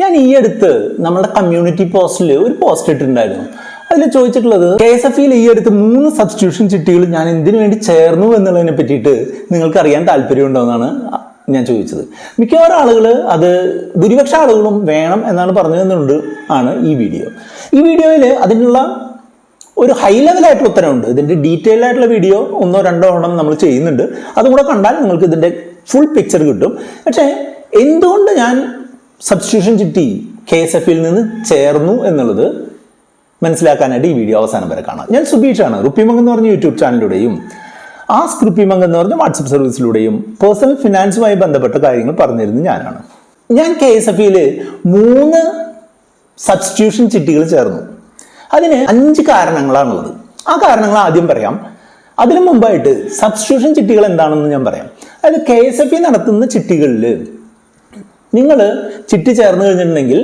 ഞാൻ ഈ അടുത്ത് നമ്മുടെ കമ്മ്യൂണിറ്റി പോസ്റ്റിൽ ഒരു പോസ്റ്റ് ഇട്ടിട്ടുണ്ടായിരുന്നു. അതിൽ ചോദിച്ചിട്ടുള്ളത് KSFEയിൽ ഈ അടുത്ത് 3 സബ്സ്റ്റിറ്റ്യൂഷൻ ചിട്ടികൾ ഞാൻ എന്തിനു വേണ്ടി ചേർന്നു എന്നുള്ളതിനെ പറ്റിയിട്ട് നിങ്ങൾക്ക് അറിയാൻ താല്പര്യമുണ്ടോ എന്നാണ് ഞാൻ ചോദിച്ചത്. മിക്കവാറും ആളുകൾ ഭൂരിപക്ഷ ആളുകളും വേണം എന്നാണ് പറഞ്ഞതെന്നുണ്ട് ആണ് ഈ വീഡിയോയിൽ അതിനുള്ള ഒരു ഹൈ ലെവലായിട്ടുള്ള ഉത്തരവുണ്ട്. ഇതിന്റെ ഡീറ്റെയിൽ ആയിട്ടുള്ള വീഡിയോ 1-2 എണ്ണം നമ്മൾ ചെയ്യുന്നുണ്ട്. അതും കൂടെ കണ്ടാൽ നിങ്ങൾക്ക് ഇതിന്റെ ഫുൾ പിക്ചർ കിട്ടും. പക്ഷേ എന്തുകൊണ്ട് ഞാൻ സബ്സ്റ്റിറ്റ്യൂഷൻ ചിട്ടി KSFEയിൽ നിന്ന് ചേർന്നു എന്നുള്ളത് മനസ്സിലാക്കാനായിട്ട് ഈ വീഡിയോ അവസാനം വരെ കാണാം. ഞാൻ സുബീഷാണ്. റുപ്പിമംഗ് എന്ന് പറഞ്ഞ യൂട്യൂബ് ചാനലിലൂടെയും ആസ്ക് റുപ്പിമംഗ് എന്ന് പറഞ്ഞ വാട്സപ്പ് സർവീസിലൂടെയും പേഴ്സണൽ ഫിനാൻസുമായി ബന്ധപ്പെട്ട കാര്യങ്ങൾ പറഞ്ഞിരുന്നത് ഞാനാണ്. ഞാൻ KSFEയിൽ 3 സബ്സ്റ്റിറ്റ്യൂഷൻ ചിട്ടികൾ ചേർന്നു. അതിന് 5 കാരണങ്ങളാണുള്ളത്. ആ കാരണങ്ങൾ ആദ്യം പറയാം. അതിനു മുമ്പായിട്ട് സബ്സ്റ്റിറ്റ്യൂഷൻ ചിട്ടികൾ എന്താണെന്ന് ഞാൻ പറയാം. അതായത് KSFE നടത്തുന്ന ചിട്ടികളിൽ നിങ്ങൾ ചിട്ടി ചേർന്ന് കഴിഞ്ഞിട്ടുണ്ടെങ്കിൽ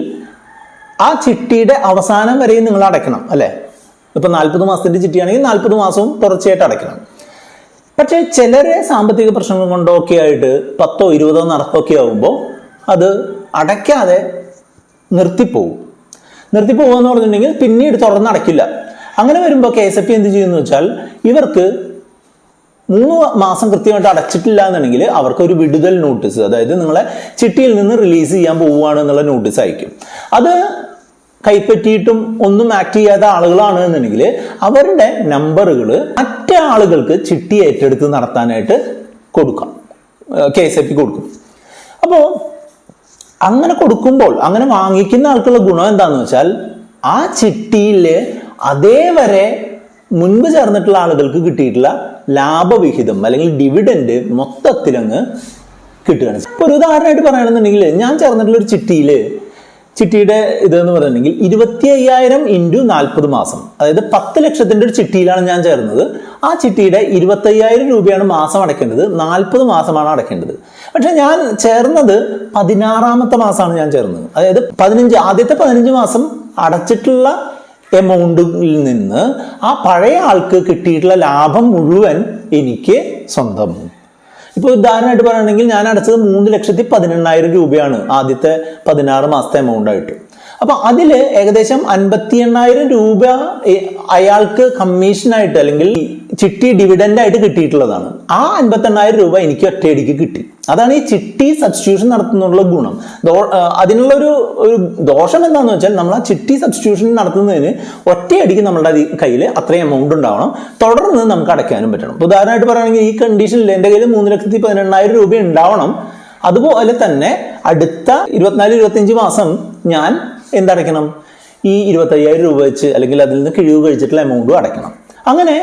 ആ ചിട്ടിയുടെ അവസാനം വരെയും നിങ്ങൾ അടയ്ക്കണം, അല്ലേ? ഇപ്പം 40 മാസത്തിന്റെ ചിട്ടിയാണെങ്കിൽ 40 മാസവും തുടർച്ചയായിട്ട് അടയ്ക്കണം. പക്ഷേ ചിലരെ സാമ്പത്തിക പ്രശ്നങ്ങൾ കൊണ്ടോ ഒക്കെ ആയിട്ട് 10 20 നടക്കൊക്കെ ആകുമ്പോൾ അത് അടയ്ക്കാതെ നിർത്തിപ്പോകും എന്ന് പറഞ്ഞിട്ടുണ്ടെങ്കിൽ പിന്നീട് തുറന്ന് അടയ്ക്കില്ല. അങ്ങനെ വരുമ്പോൾ KSFE എന്ത് ചെയ്യുമെന്ന് വെച്ചാൽ ഇവർക്ക് 3 മാസം കൃത്യമായിട്ട് അടച്ചിട്ടില്ല എന്നുണ്ടെങ്കിൽ അവർക്ക് ഒരു വിടുതൽ നോട്ടീസ്, അതായത് നിങ്ങളെ ചിട്ടിയിൽ നിന്ന് റിലീസ് ചെയ്യാൻ പോവുകയാണ് എന്നുള്ള നോട്ടീസ് അയക്കും. അത് കൈപ്പറ്റിയിട്ടും ഒന്നും ആക്ട് ചെയ്യാത്ത ആളുകളാണ് എന്നുണ്ടെങ്കിൽ അവരുടെ നമ്പറുകൾ മറ്റേ ആളുകൾക്ക് ചിട്ടി ഏറ്റെടുത്ത് നടത്താനായിട്ട് കൊടുക്കാം, KSFE കൊടുക്കും. അപ്പോൾ അങ്ങനെ കൊടുക്കുമ്പോൾ അങ്ങനെ വാങ്ങിക്കുന്ന ആൾക്കുള്ള ഗുണം എന്താണെന്ന് വെച്ചാൽ ആ ചിട്ടിയിൽ അതേവരെ മുൻപ് ചേർന്നിട്ടുള്ള ആളുകൾക്ക് കിട്ടിയിട്ടുള്ള ലാഭവിഹിതം അല്ലെങ്കിൽ ഡിവിഡൻഡ് മൊത്തത്തിലങ്ങ് കിട്ടുകയാണ്. ഇപ്പോൾ ഒരു ഉദാഹരണമായിട്ട് പറയുകയാണെന്നുണ്ടെങ്കിൽ ഞാൻ ചേർന്നിട്ടുള്ള ഒരു ചിട്ടിയുടെ ഇതെന്ന് പറഞ്ഞിട്ടുണ്ടെങ്കിൽ 25,000 × 40 മാസം, അതായത് 10 ലക്ഷത്തിന്റെ ഒരു ചിട്ടിയിലാണ് ഞാൻ ചേർന്നത്. ആ ചിട്ടിയുടെ 25,000 രൂപയാണ് മാസം അടയ്ക്കേണ്ടത്, 40 മാസമാണ് അടയ്ക്കേണ്ടത്. പക്ഷെ ഞാൻ ചേർന്നത് 16ാമത്തെ മാസമാണ് ഞാൻ ചേർന്നത്. അതായത് ആദ്യത്തെ 15 മാസം അടച്ചിട്ടുള്ള എമൗണ്ടിൽ നിന്ന് ആ പഴയ ആൾക്ക് കിട്ടിയിട്ടുള്ള ലാഭം മുഴുവൻ എനിക്ക് സ്വന്തം. ഇപ്പോൾ ഉദാഹരണമായിട്ട് പറയുകയാണെങ്കിൽ ഞാൻ അടച്ചത് 3,18,000 രൂപയാണ് ആദ്യത്തെ 16 മാസത്തെ എമൗണ്ട് ആയിട്ട്. അപ്പൊ അതിൽ ഏകദേശം 58,000 രൂപ അയാൾക്ക് കമ്മീഷനായിട്ട് അല്ലെങ്കിൽ ചിട്ടി ഡിവിഡൻഡ് ആയിട്ട് കിട്ടിയിട്ടുള്ളതാണ്. ആ 58,000 രൂപ എനിക്ക് ഒറ്റയടിക്ക് കിട്ടി. അതാണ് ഈ ചിട്ടി സബ്സ്റ്റിറ്റ്യൂഷൻ നടത്തുന്നുള്ള ഗുണം. അതിനുള്ള ഒരു ദോഷം എന്താണെന്ന് വെച്ചാൽ നമ്മൾ ആ ചിട്ടി സബ്സ്റ്റിറ്റ്യൂഷൻ നടത്തുന്നതിന് ഒറ്റയടിക്ക് നമ്മളുടെ കയ്യിൽ അത്രയും എമൗണ്ട് ഉണ്ടാവണം, തുടർന്ന് നമുക്ക് അടയ്ക്കാനും പറ്റണം. ഉദാഹരണമായിട്ട് പറയുകയാണെങ്കിൽ ഈ കണ്ടീഷനിൽ എൻ്റെ കയ്യിൽ 3,18,000 രൂപ ഉണ്ടാവണം. അതുപോലെ തന്നെ അടുത്ത 24-25 മാസം ഞാൻ എന്തടയ്ക്കണം? ഈ 25,000 രൂപ വെച്ച് അല്ലെങ്കിൽ അതിൽ നിന്ന് കിഴിവ് കഴിച്ചിട്ടുള്ള എമൗണ്ടും അടയ്ക്കണം. അങ്ങനെ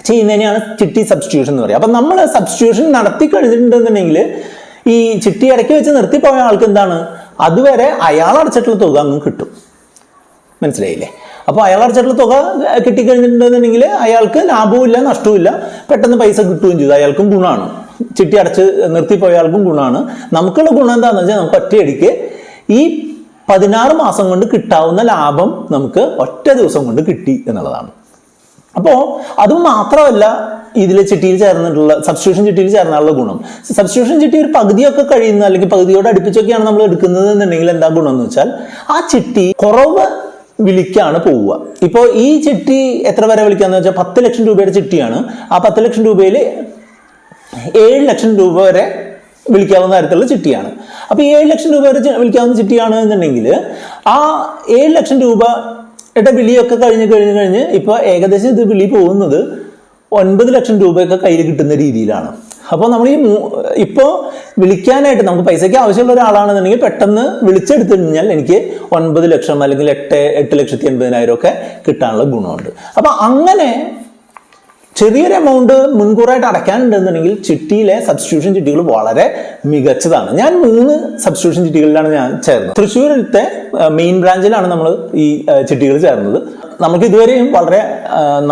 ചെയ്യുന്നതിനെയാണ് ചിട്ടി സബ്സ്റ്റിറ്റ്യൂഷൻ എന്ന് പറയുക. അപ്പം നമ്മൾ സബ്സ്റ്റിറ്റ്യൂഷൻ നടത്തി കഴിഞ്ഞിട്ടുണ്ടെന്നുണ്ടെങ്കിൽ ഈ ചിട്ടി ഇടയ്ക്ക് വെച്ച് നിർത്തിപ്പോയ ആൾക്ക് എന്താണ്, അതുവരെ അയാൾ അടച്ചിട്ടുള്ള തുക അങ്ങ് കിട്ടും. മനസ്സിലായില്ലേ? അപ്പോൾ അയാൾ അടച്ചിട്ടുള്ള തുക കിട്ടിക്കഴിഞ്ഞിട്ടുണ്ടെന്നുണ്ടെങ്കിൽ അയാൾക്ക് ലാഭവും ഇല്ല നഷ്ടവും ഇല്ല, പെട്ടെന്ന് പൈസ കിട്ടുകയും ചെയ്തു. അയാൾക്കും ഗുണമാണ്, ചിട്ടി അടച്ച് നിർത്തിപ്പോയ ആൾക്കും ഗുണമാണ്. നമുക്കുള്ള ഗുണം എന്താണെന്ന് വെച്ചാൽ നമുക്ക് ഒറ്റയടിക്ക് ഈ 16 മാസം കൊണ്ട് കിട്ടാവുന്ന ലാഭം നമുക്ക് ഒറ്റ ദിവസം കൊണ്ട് കിട്ടി എന്നുള്ളതാണ്. അപ്പോൾ അതും മാത്രമല്ല, ഇതിലെ ചിട്ടിയിൽ ചേർന്നിട്ടുള്ള സബ്സ്റ്റിറ്റ്യൂഷൻ ചിട്ടിയിൽ ചേർന്നുള്ള ഗുണം, സബ്സ്റ്റിറ്റ്യൂഷൻ ചിട്ടി ഒരു പകുതിയൊക്കെ കഴിയുന്ന അല്ലെങ്കിൽ പകുതിയോട് അടുപ്പിച്ചൊക്കെയാണ് നമ്മൾ എടുക്കുന്നത് എന്നുണ്ടെങ്കിൽ എന്താ ഗുണം എന്ന് വെച്ചാൽ ആ ചിട്ടി കുറവ് വിളിക്കാണ് പോവുക. ഇപ്പോൾ ഈ ചിട്ടി എത്ര വരെ വിളിക്കാന്ന് വെച്ചാൽ 10 ലക്ഷം രൂപയുടെ ചിട്ടിയാണ്. ആ 10 ലക്ഷം രൂപയിൽ 7 ലക്ഷം രൂപ വരെ വിളിക്കാവുന്ന തരത്തിലുള്ള ചിട്ടിയാണ്. അപ്പൊ 7 ലക്ഷം രൂപ വരെ വിളിക്കാവുന്ന ചിട്ടിയാണ് എന്നുണ്ടെങ്കിൽ ആ 7 ലക്ഷം രൂപയുടെ വിളിയൊക്കെ കഴിഞ്ഞ് ഇപ്പൊ ഏകദേശം ഇത് വിളി പോകുന്നത് 9 ലക്ഷം രൂപയൊക്കെ കയ്യിൽ കിട്ടുന്ന രീതിയിലാണ്. അപ്പോൾ നമ്മൾ ഇപ്പോൾ വിളിക്കാനായിട്ട് നമുക്ക് പൈസയ്ക്ക് ആവശ്യമുള്ള ഒരാളാണെന്നുണ്ടെങ്കിൽ പെട്ടെന്ന് വിളിച്ചെടുത്തു കഴിഞ്ഞാൽ എനിക്ക് 9 ലക്ഷം അല്ലെങ്കിൽ 8,80,000 ഒക്കെ കിട്ടാനുള്ള ഗുണമുണ്ട്. അപ്പൊ അങ്ങനെ ചെറിയൊരു എമൗണ്ട് മുൻകൂറായിട്ട് അടയ്ക്കാനുണ്ടെന്നുണ്ടെങ്കിൽ ചിട്ടിയിലെ സബ്സ്റ്റിറ്റ്യൂഷൻ ചിട്ടികൾ വളരെ മികച്ചതാണ്. ഞാൻ 3 സബ്സ്റ്റിറ്റ്യൂഷൻ ചിട്ടികളിലാണ് ഞാൻ ചേർന്നത്. തൃശ്ശൂരിലത്തെ മെയിൻ ബ്രാഞ്ചിലാണ് നമ്മൾ ഈ ചിട്ടികൾ ചേർന്നത്. നമുക്ക് ഇതുവരെയും വളരെ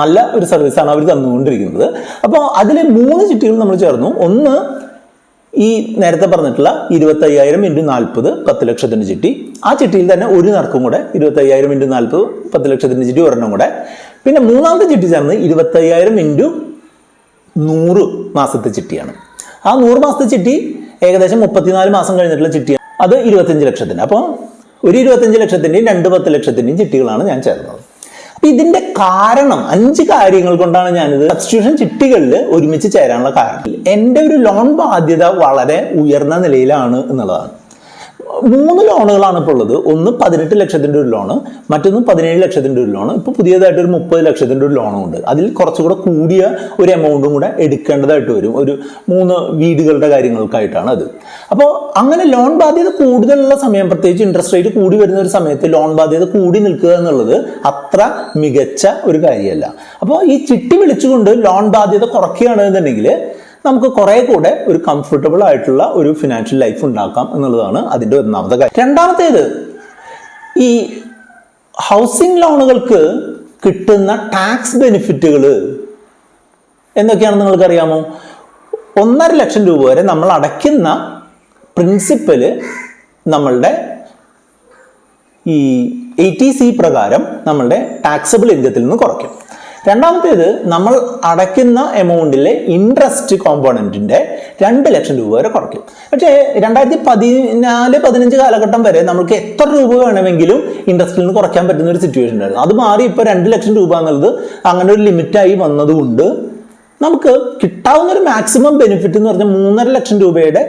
നല്ല ഒരു സർവീസാണ് അവർ തന്നുകൊണ്ടിരിക്കുന്നത്. അപ്പോൾ അതിൽ 3 ചിട്ടികൾ നമ്മൾ ചേർന്നു. ഒന്ന് ഈ നേരത്തെ പറഞ്ഞിട്ടുള്ള 25,000 × 40 10 ലക്ഷത്തിന്റെ ചിട്ടി. ആ ചിട്ടിയിൽ തന്നെ ഒരു നറുക്കും കൂടെ 25,000 × 40 10 ലക്ഷത്തിന്റെ ചിട്ടി ഒരെണ്ണം കൂടെ. പിന്നെ മൂന്നാമത്തെ ചിട്ടി ചേർന്ന് 25,000 × 100 മാസത്തെ ചിട്ടിയാണ്. ആ 100 മാസത്തെ ചിട്ടി ഏകദേശം 34 മാസം കഴിഞ്ഞിട്ടുള്ള ചിട്ടിയാണ്. അത് 25 ലക്ഷത്തിന്. അപ്പോൾ ഒരു 25 ലക്ഷത്തിൻ്റെയും 2 10 ലക്ഷത്തിൻ്റെയും ചിട്ടികളാണ് ഞാൻ ചേർന്നത്. അപ്പൊ ഇതിന്റെ കാരണം 5 കാര്യങ്ങൾ കൊണ്ടാണ് ഞാനിത് സബ്സ്റ്റിറ്റ്യൂഷൻ ചിട്ടികളിൽ ഒരുമിച്ച് ചേരാനുള്ള കാരണം. എൻ്റെ ഒരു ലോൺ ബാധ്യത വളരെ ഉയർന്ന നിലയിലാണ് എന്നുള്ളതാണ്. 3 ലോണുകളാണ് ഇപ്പോൾ ഉള്ളത്. ഒന്ന് 18 ലക്ഷത്തിൻ്റെ ഒരു ലോണ്, മറ്റൊന്ന് 17 ലക്ഷത്തിൻ്റെ ഒരു ലോണ്, ഇപ്പോൾ പുതിയതായിട്ട് ഒരു 30 ലക്ഷത്തിൻ്റെ ഒരു ലോണും ഉണ്ട്. അതിൽ കുറച്ചുകൂടെ കൂടിയ ഒരു എമൗണ്ടും കൂടെ എടുക്കേണ്ടതായിട്ട് വരും, ഒരു 3 വീടുകളുടെ കാര്യങ്ങൾക്കായിട്ടാണ് അത്. അപ്പോൾ അങ്ങനെ ലോൺ ബാധ്യത കൂടുതലുള്ള സമയം, പ്രത്യേകിച്ച് ഇൻട്രസ്റ്റ് റേറ്റ് കൂടി വരുന്ന ഒരു സമയത്ത് ലോൺ ബാധ്യത കൂടി നിൽക്കുക എന്നുള്ളത് അത്ര മികച്ച ഒരു കാര്യമല്ല. അപ്പോൾ ഈ ചിട്ടി വിളിച്ചുകൊണ്ട് ലോൺ ബാധ്യത കുറയ്ക്കുകയാണെന്നുണ്ടെങ്കിൽ നമുക്ക് കുറെ കൂടെ ഒരു കംഫർട്ടബിൾ ആയിട്ടുള്ള ഒരു ഫിനാൻഷ്യൽ ലൈഫ് ഉണ്ടാക്കാം എന്നുള്ളതാണ് അതിൻ്റെ ഒന്നാമത്തെ കാര്യം. രണ്ടാമത്തേത്, ഈ ഹൗസിംഗ് ലോണുകൾക്ക് കിട്ടുന്ന ടാക്സ് ബെനിഫിറ്റുകൾ എന്തൊക്കെയാണെന്ന് നിങ്ങൾക്കറിയാമോ? 1.5 ലക്ഷം രൂപ വരെ നമ്മൾ അടയ്ക്കുന്ന പ്രിൻസിപ്പല് നമ്മളുടെ ഈ 80C പ്രകാരം നമ്മളുടെ ടാക്സബിൾ ഇൻകത്തിൽ നിന്ന് കുറയ്ക്കും. രണ്ടാമത്തേത്, നമ്മൾ അടയ്ക്കുന്ന എമൗണ്ടിലെ ഇൻട്രസ്റ്റ് കോമ്പോണന്റിന്റെ 2 ലക്ഷം രൂപ വരെ കുറയ്ക്കും. പക്ഷേ 2014-15 കാലഘട്ടം വരെ നമുക്ക് എത്ര രൂപ വേണമെങ്കിലും ഇൻട്രസ്റ്റിൽ നിന്ന് കുറയ്ക്കാൻ പറ്റുന്ന ഒരു സിറ്റുവേഷൻ ഉണ്ടായിരുന്നു. അത് മാറി ഇപ്പോൾ 2 ലക്ഷം രൂപ എന്നുള്ളത് അങ്ങനെ ഒരു ലിമിറ്റായി വന്നതുകൊണ്ട് നമുക്ക് കിട്ടാവുന്ന ഒരു മാക്സിമം ബെനിഫിറ്റ് എന്ന് പറഞ്ഞാൽ 3.5 ലക്ഷം രൂപയുടെ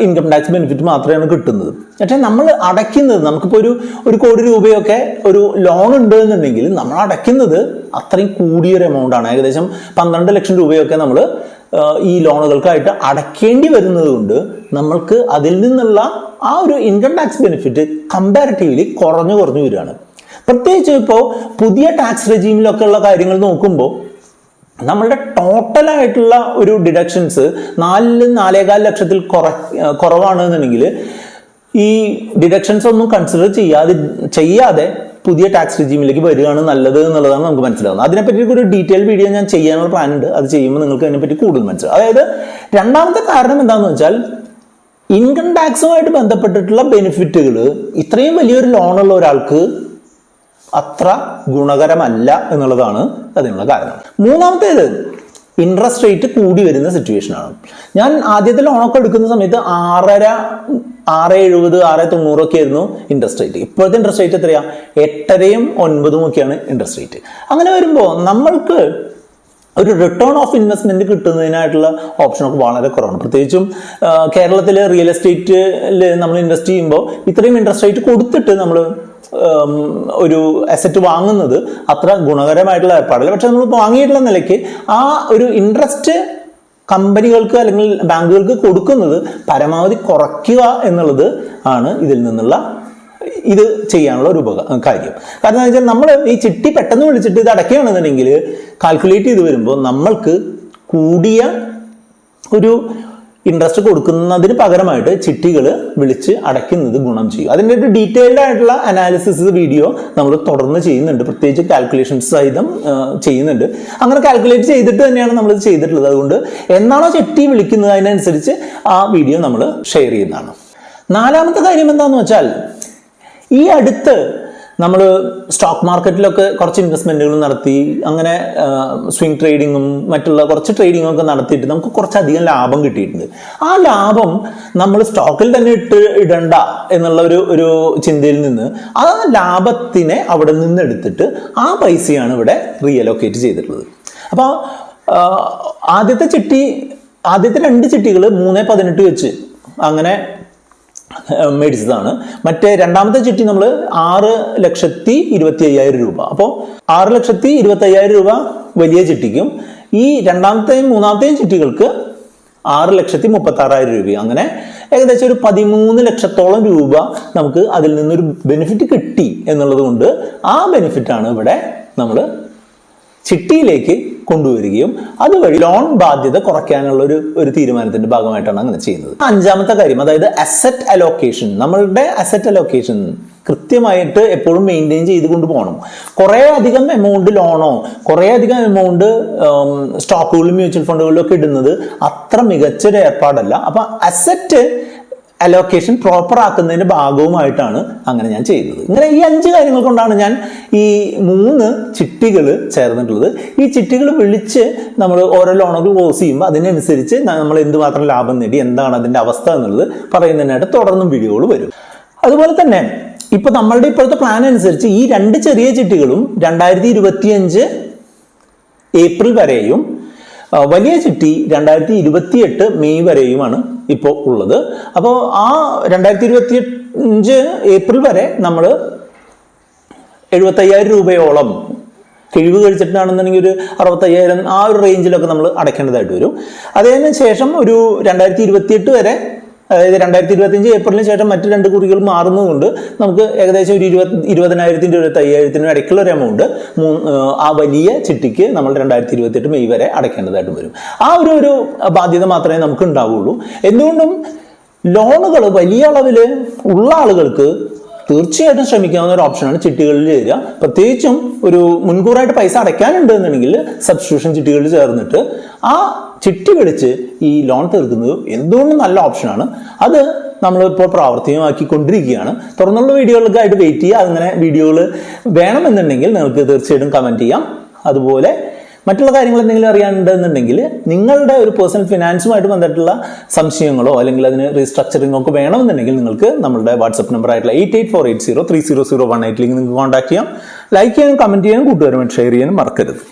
ഇൻകം ടാക്സ് ബെനിഫിറ്റ് മാത്രമാണ് കിട്ടുന്നത്. പക്ഷേ നമ്മൾ അടയ്ക്കുന്നത്, നമുക്കിപ്പോൾ ഒരു 1 കോടി രൂപയൊക്കെ ഒരു ലോൺ ഉണ്ട് എന്നുണ്ടെങ്കിൽ നമ്മൾ അടയ്ക്കുന്നത് അത്രയും കൂടിയൊരു എമൗണ്ട് ആണ്. ഏകദേശം 12 ലക്ഷം രൂപയൊക്കെ നമ്മൾ ഈ ലോണുകൾക്കായിട്ട് അടയ്ക്കേണ്ടി വരുന്നത് കൊണ്ട് നമ്മൾക്ക് അതിൽ നിന്നുള്ള ആ ഒരു ഇൻകം ടാക്സ് ബെനിഫിറ്റ് കമ്പാരിറ്റീവ്ലി കുറഞ്ഞു വരികയാണ്. പ്രത്യേകിച്ച് ഇപ്പോൾ പുതിയ ടാക്സ് റെജീമിലൊക്കെ ഉള്ള കാര്യങ്ങൾ നോക്കുമ്പോൾ നമ്മളുടെ ടോട്ടലായിട്ടുള്ള ഒരു ഡിഡക്ഷൻസ് 4-4.25 ലക്ഷത്തിൽ കുറവാണെന്നുണ്ടെങ്കിൽ ഈ ഡിഡക്ഷൻസ് ഒന്നും കൺസിഡർ ചെയ്യാതെ പുതിയ ടാക്സ് റെജീമിലേക്ക് വരികയാണ് നല്ലത് എന്നുള്ളതാണ് നമുക്ക് മനസ്സിലാവുന്നത്. അതിനെപ്പറ്റി ഒരു ഡീറ്റെയിൽ വീഡിയോ ഞാൻ ചെയ്യാനുള്ള പ്ലാൻ ഉണ്ട്. അത് ചെയ്യുമ്പോൾ നിങ്ങൾക്ക് അതിനെപ്പറ്റി കൂടുതൽ മനസ്സിലാവും. അതായത് രണ്ടാമത്തെ കാരണം എന്താണെന്ന് വെച്ചാൽ ഇൻകം ടാക്സുമായിട്ട് ബന്ധപ്പെട്ടിട്ടുള്ള ബെനിഫിറ്റുകൾ ഇത്രയും വലിയൊരു ലോണുള്ള ഒരാൾക്ക് അത്ര ഗുണകരമല്ല എന്നുള്ളതാണ് അതിനുള്ള കാരണം. മൂന്നാമത്തേത്, ഇൻട്രസ്റ്റ് റേറ്റ് കൂടി വരുന്ന സിറ്റുവേഷനാണ്. ഞാൻ ആദ്യത്തെ ലോണൊക്കെ എടുക്കുന്ന സമയത്ത് 6.70 6.90 ഒക്കെ ആയിരുന്നു ഇൻട്രസ്റ്റ് റേറ്റ്. ഇപ്പോഴത്തെ ഇൻട്രസ്റ്റ് റേറ്റ് എത്രയാ? 8.5 9 ഒക്കെയാണ് ഇൻട്രസ്റ്റ് റേറ്റ്. അങ്ങനെ വരുമ്പോൾ നമ്മൾക്ക് ഒരു റിട്ടേൺ ഓഫ് ഇൻവെസ്റ്റ്മെന്റ് കിട്ടുന്നതിനായിട്ടുള്ള ഓപ്ഷനൊക്കെ വളരെ കുറവാണ്. പ്രത്യേകിച്ചും കേരളത്തിൽ റിയൽ എസ്റ്റേറ്റിൽ നമ്മൾ ഇൻവെസ്റ്റ് ചെയ്യുമ്പോൾ ഇത്രയും ഇൻട്രസ്റ്റ് റേറ്റ് കൊടുത്തിട്ട് നമ്മൾ ഒരു അസറ്റ് വാങ്ങുന്നത് അത്ര ഗുണകരമായിട്ടുള്ള ഏർപ്പാടില്ല. പക്ഷെ നമ്മൾ വാങ്ങിയിട്ടുള്ള നിലയ്ക്ക് ആ ഒരു ഇൻട്രസ്റ്റ് കമ്പനികൾക്ക് അല്ലെങ്കിൽ ബാങ്കുകൾക്ക് കൊടുക്കുന്നത് പരമാവധി കുറയ്ക്കുക എന്നുള്ളത് ആണ് ഇതിൽ നിന്നുള്ള ഇത് ചെയ്യാനുള്ള ഒരു കാര്യം. കാരണം എന്താ വെച്ചാൽ നമ്മൾ ഈ ചിട്ടി പെട്ടെന്ന് വിളിച്ചിട്ട് ഇത് അടയ്ക്കുകയാണെന്നുണ്ടെങ്കിൽ കാൽക്കുലേറ്റ് ചെയ്ത് വരുമ്പോൾ നമ്മൾക്ക് കൂടിയ ഒരു ഇൻട്രസ്റ്റ് കൊടുക്കുന്നതിന് പകരമായിട്ട് ചിട്ടികൾ വിളിച്ച് അടയ്ക്കുന്നത് ഗുണം ചെയ്യും. അതിൻ്റെ ഒരു ഡീറ്റെയിൽഡ് ആയിട്ടുള്ള അനാലിസിസ് വീഡിയോ നമ്മൾ തുടർന്ന് ചെയ്യുന്നുണ്ട്, പ്രത്യേകിച്ച് കാൽക്കുലേഷൻസ് സഹിതം ചെയ്യുന്നുണ്ട്. അങ്ങനെ കാൽക്കുലേറ്റ് ചെയ്തിട്ട് തന്നെയാണ് നമ്മളിത് ചെയ്തിട്ടുള്ളത്. അതുകൊണ്ട് എന്നാണോ ചിട്ടി വിളിക്കുന്നത് അതിനനുസരിച്ച് ആ വീഡിയോ നമ്മൾ ഷെയർ ചെയ്യുന്നതാണ്. നാലാമത്തെ കാര്യം എന്താണെന്ന് വെച്ചാൽ, ഈ അടുത്ത് നമ്മൾ സ്റ്റോക്ക് മാർക്കറ്റിലൊക്കെ കുറച്ച് ഇൻവെസ്റ്റ്മെന്റുകൾ നടത്തി, അങ്ങനെ സ്വിംഗ് ട്രേഡിങ്ങും മറ്റുള്ള കുറച്ച് ട്രേഡിങ്ങും ഒക്കെ നടത്തിയിട്ട് നമുക്ക് കുറച്ചധികം ലാഭം കിട്ടിയിട്ടുണ്ട്. ആ ലാഭം നമ്മൾ സ്റ്റോക്കിൽ തന്നെ ഇടണ്ട എന്നുള്ള ഒരു ചിന്തയിൽ നിന്ന് ആ ലാഭത്തിനെ അവിടെ നിന്ന് എടുത്തിട്ട് ആ പൈസയാണ് ഇവിടെ റീഅലോക്കേറ്റ് ചെയ്തിട്ടുള്ളത്. അപ്പോൾ ആദ്യത്തെ 2 ചിട്ടികൾ 3.18 വെച്ച് അങ്ങനെ മേടിച്ചതാണ്. മറ്റേ രണ്ടാമത്തെ ചിട്ടി നമ്മൾ 6,25,000 രൂപ. അപ്പോൾ 6,25,000 രൂപ വലിയ ചിട്ടിക്കും ഈ രണ്ടാമത്തെയും മൂന്നാമത്തെയും ചിട്ടികൾക്ക് 6,36,000 രൂപ. അങ്ങനെ ഏകദേശം ഒരു 13 ലക്ഷത്തോളം രൂപ നമുക്ക് അതിൽ നിന്നൊരു ബെനിഫിറ്റ് കിട്ടി എന്നുള്ളത് കൊണ്ട് ആ ബെനിഫിറ്റാണ് ഇവിടെ നമ്മൾ ചിട്ടിയിലേക്ക് കൊണ്ടുവരികയും അതുവഴി ലോൺ ബാധ്യത കുറയ്ക്കാനുള്ള ഒരു തീരുമാനത്തിന്റെ ഭാഗമായിട്ടാണ് അങ്ങനെ ചെയ്യുന്നത്. അഞ്ചാമത്തെ കാര്യം, അതായത് അസറ്റ് അലോക്കേഷൻ. നമ്മളുടെ അസറ്റ് അലോക്കേഷൻ കൃത്യമായിട്ട് എപ്പോഴും മെയിൻറ്റെയിൻ ചെയ്ത് കൊണ്ടുപോകണം. കുറേ അധികം എമൗണ്ട് ലോണോ കുറേ അധികം എമൗണ്ട് സ്റ്റോക്കുകളിലും മ്യൂച്വൽ ഫണ്ടുകളിലും ഒക്കെ ഇടുന്നത് അത്ര മികച്ചൊരു ഏർപ്പാടല്ല. അപ്പൊ അസറ്റ് അലോക്കേഷൻ പ്രോപ്പർ ആക്കുന്നതിന്റെ ഭാഗവുമായിട്ടാണ് അങ്ങനെ ഞാൻ ചെയ്തത്. ഇങ്ങനെ ഈ 5 കാര്യങ്ങൾ കൊണ്ടാണ് ഞാൻ ഈ 3 ചിട്ടികൾ ചേർന്നിട്ടുള്ളത്. ഈ ചിട്ടികൾ വിളിച്ച് നമ്മൾ ഓരോ ലോണുകൾ ക്ലോസ് ചെയ്യുമ്പോൾ അതിനനുസരിച്ച് നമ്മൾ എന്തുമാത്രം ലാഭം നേടി, എന്താണ് അതിന്റെ അവസ്ഥ എന്നുള്ളത് പറയുന്നതിനായിട്ട് തുടർന്നും വീഡിയോകൾ വരും. അതുപോലെ തന്നെ ഇപ്പൊ നമ്മളുടെ ഇപ്പോഴത്തെ പ്ലാൻ അനുസരിച്ച് ഈ 2 ചെറിയ ചിട്ടികളും 2025 ഏപ്രിൽ വരെയും വലിയ ചിട്ടി 2028 മെയ് വരെയുമാണ് ഇപ്പോൾ ഉള്ളത്. അപ്പോൾ ആ 2025 ഏപ്രിൽ വരെ നമ്മൾ 75,000 രൂപയോളം കിഴിവ് കഴിച്ചിട്ടാണെന്നുണ്ടെങ്കിൽ ഒരു 65,000 ആ ഒരു റേഞ്ചിലൊക്കെ നമ്മൾ അടയ്ക്കേണ്ടതായിട്ട് വരും. അതിന് ശേഷം ഒരു 2028 വരെ, അതായത് 2025 ഏപ്രിലിന് ശേഷം മറ്റ് 2 കുറികൾ മാറുന്നതുകൊണ്ട് നമുക്ക് ഏകദേശം ഒരു 20,000-നും 25,000-നും ഇടയ്ക്കുള്ള ഒരു എമൗണ്ട് ആ വലിയ ചിട്ടിക്ക് നമ്മൾ 2028 മെയ് വരെ അടയ്ക്കേണ്ടതായിട്ട് വരും. ആ ഒരു ബാധ്യത മാത്രമേ നമുക്ക് ഉണ്ടാവുള്ളൂ. എന്തുകൊണ്ടും ലോണുകൾ വലിയ അളവിൽ ഉള്ള ആളുകൾക്ക് തീർച്ചയായിട്ടും ശ്രമിക്കാവുന്ന ഒരു ഓപ്ഷനാണ് ചിട്ടികളിൽ ചേരുക. പ്രത്യേകിച്ചും ഒരു മുൻകൂറായിട്ട് പൈസ അടയ്ക്കാനുണ്ട് എന്നുണ്ടെങ്കിൽ സബ്സ്റ്റിറ്റ്യൂഷൻ ചിട്ടികളിൽ ചേർന്നിട്ട് ആ ചിട്ടി വിളിച്ച് ഈ ലോൺ തീർക്കുന്നത് എന്തുകൊണ്ടും നല്ല ഓപ്ഷനാണ്. അത് നമ്മളിപ്പോൾ പ്രാവർത്തികമാക്കിക്കൊണ്ടിരിക്കുകയാണ്. തുറന്നുള്ള വീഡിയോകൾക്കായിട്ട് വെയിറ്റ് ചെയ്യുക. അങ്ങനെ വീഡിയോകൾ വേണമെന്നുണ്ടെങ്കിൽ നിങ്ങൾക്ക് തീർച്ചയായിട്ടും കമൻറ്റ് ചെയ്യാം. അതുപോലെ മറ്റുള്ള കാര്യങ്ങൾ എന്തെങ്കിലും അറിയാനുണ്ടെന്നുണ്ടെങ്കിൽ നിങ്ങളുടെ ഒരു പേഴ്സണൽ ഫിനാൻസുമായിട്ട് ബന്ധപ്പെട്ടുള്ള സംശയങ്ങളോ അല്ലെങ്കിൽ അതിന് റീസ്ട്രക്ചറിങ്ങോ ഒക്കെ വേണമെന്നുണ്ടെങ്കിൽ നിങ്ങൾക്ക് നമ്മുടെ വാട്സപ്പ് നമ്പർ ആയിട്ടുള്ള 8848030018 നിങ്ങൾക്ക് കോൺടാക്ട് ചെയ്യാം. ലൈക്ക് ചെയ്യാനും കമൻറ്റ് ചെയ്യാനും കൂട്ടുകാരുമായിട്ട് ഷെയർ ചെയ്യാനും മറക്കരുത്.